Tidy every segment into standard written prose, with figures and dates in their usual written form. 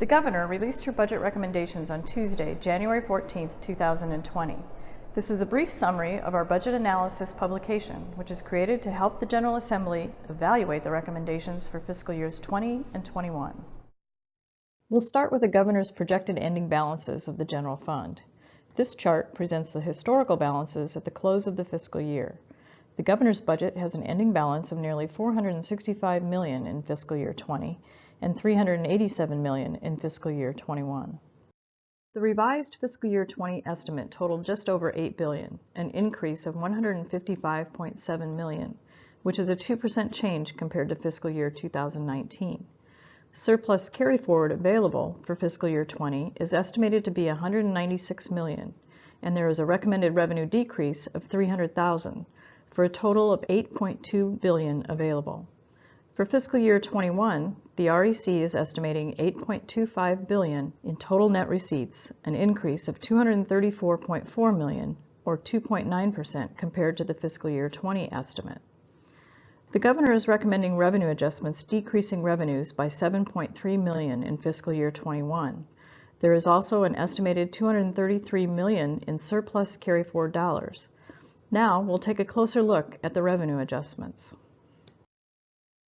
The Governor released her budget recommendations on Tuesday, January 14, 2020. This is a brief summary of our budget analysis publication, which is created to help the General Assembly evaluate the recommendations for fiscal years 20 and 21. We'll start with the Governor's projected ending balances of the General Fund. This chart presents the historical balances at the close of the fiscal year. The Governor's budget has an ending balance of nearly $465 million in fiscal year 20 and $387 million in fiscal year 21. The revised fiscal year 20 estimate totaled just over $8 billion, an increase of $155.7 million, which is a 2% change compared to fiscal year 2019. Surplus carryforward available for fiscal year 20 is estimated to be $196 million, and there is a recommended revenue decrease of $300,000 for a total of $8.2 billion available. For fiscal year 21, the REC is estimating $8.25 billion in total net receipts, an increase of $234.4 million, or 2.9% compared to the fiscal year 20 estimate. The Governor is recommending revenue adjustments decreasing revenues by $7.3 million in fiscal year 21. There is also an estimated $233 million in surplus carryforward dollars. Now we'll take a closer look at the revenue adjustments.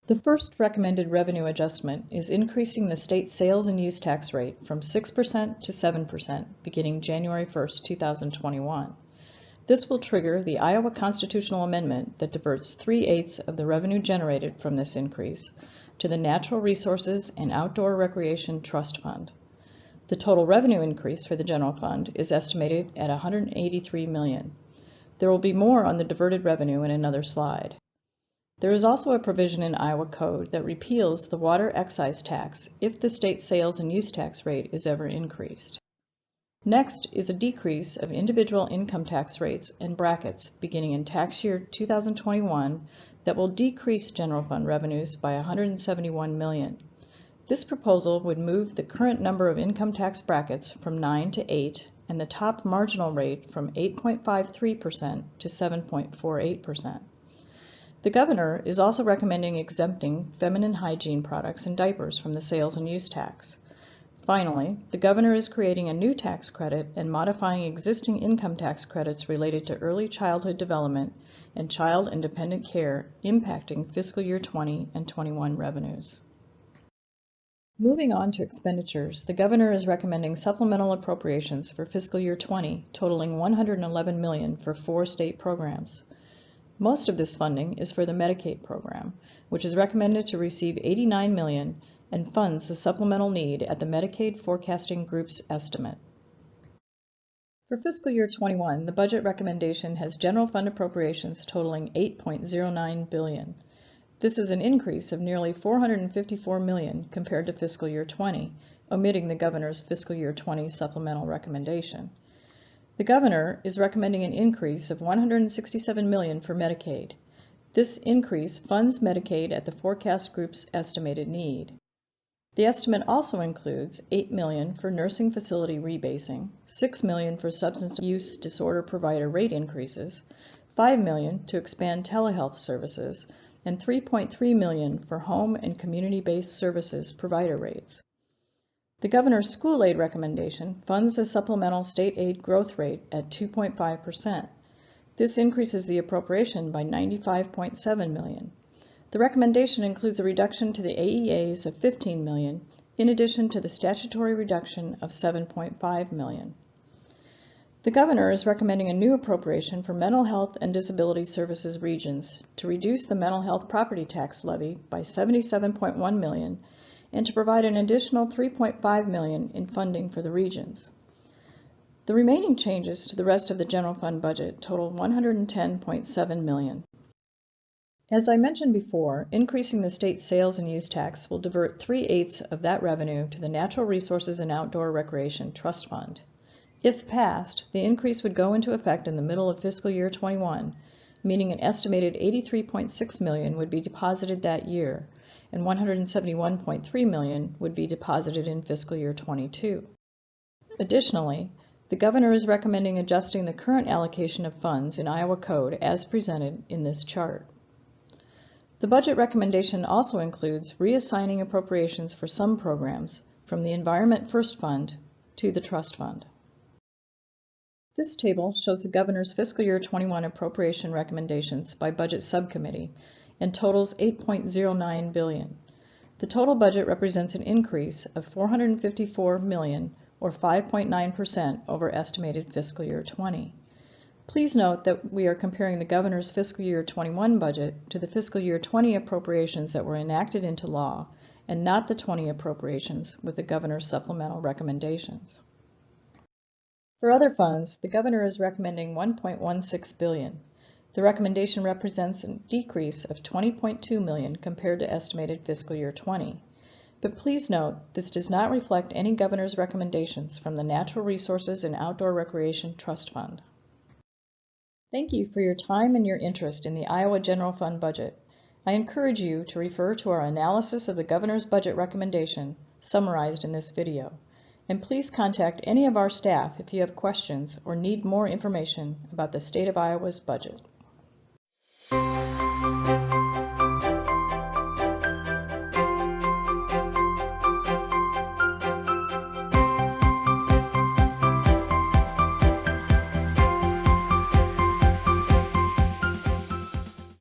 The first recommended revenue adjustment is increasing the state sales and use tax rate from 6% to 7% beginning January 1, 2021. This will trigger the Iowa constitutional amendment that diverts 3/8 of the revenue generated from this increase to the Natural Resources and Outdoor Recreation Trust Fund. The total revenue increase for the general fund is estimated at $183 million. There will be more on the diverted revenue in another slide. There is also a provision in Iowa Code that repeals the water excise tax if the state sales and use tax rate is ever increased. Next is a decrease of individual income tax rates and brackets beginning in tax year 2021 that will decrease general fund revenues by $171 million. This proposal would move the current number of income tax brackets from 9 to 8 and the top marginal rate from 8.53% to 7.48%. The Governor is also recommending exempting feminine hygiene products and diapers from the sales and use tax. Finally, the Governor is creating a new tax credit and modifying existing income tax credits related to early childhood development and child and dependent care, impacting fiscal year 20 and 21 revenues. Moving on to expenditures, the Governor is recommending supplemental appropriations for fiscal year 20 totaling $111 million for 4 state programs. Most of this funding is for the Medicaid program, which is recommended to receive $89 million and funds the supplemental need at the Medicaid Forecasting Group's estimate. For fiscal year 21, the budget recommendation has general fund appropriations totaling $8.09 billion. This is an increase of nearly $454 million compared to fiscal year 20, omitting the Governor's fiscal year 20 supplemental recommendation. The Governor is recommending an increase of $167 million for Medicaid. This increase funds Medicaid at the forecast group's estimated need. The estimate also includes $8 million for nursing facility rebasing, $6 million for substance use disorder provider rate increases, $5 million to expand telehealth services, and $3.3 million for home and community-based services provider rates. The Governor's school aid recommendation funds a supplemental state aid growth rate at 2.5%. This increases the appropriation by $95.7 million. The recommendation includes a reduction to the AEAs of $15 million, in addition to the statutory reduction of $7.5 million. The Governor is recommending a new appropriation for mental health and disability services regions to reduce the mental health property tax levy by $77.1 million and to provide an additional $3.5 million in funding for the regions. The remaining changes to the rest of the general fund budget total $110.7 million. As I mentioned before, increasing the state sales and use tax will divert 3/8 of that revenue to the Natural Resources and Outdoor Recreation Trust Fund. If passed, the increase would go into effect in the middle of fiscal year 21, meaning an estimated $83.6 million would be deposited that year, and $171.3 million would be deposited in fiscal year 22. Additionally, the Governor is recommending adjusting the current allocation of funds in Iowa Code as presented in this chart. The budget recommendation also includes reassigning appropriations for some programs, from the Environment First Fund to the Trust Fund. This table shows the Governor's fiscal year 21 appropriation recommendations by Budget Subcommittee and totals $8.09 billion. The total budget represents an increase of $454 million or 5.9% over estimated fiscal year 20. Please note that we are comparing the Governor's fiscal year 21 budget to the fiscal year 20 appropriations that were enacted into law and not the 20 appropriations with the Governor's supplemental recommendations. For other funds, the Governor is recommending $1.16 billion. The recommendation represents a decrease of $20.2 million compared to estimated fiscal year 20. But please note, this does not reflect any Governor's recommendations from the Natural Resources and Outdoor Recreation Trust Fund. Thank you for your time and your interest in the Iowa General Fund budget. I encourage you to refer to our analysis of the Governor's budget recommendation summarized in this video. And please contact any of our staff if you have questions or need more information about the state of Iowa's budget.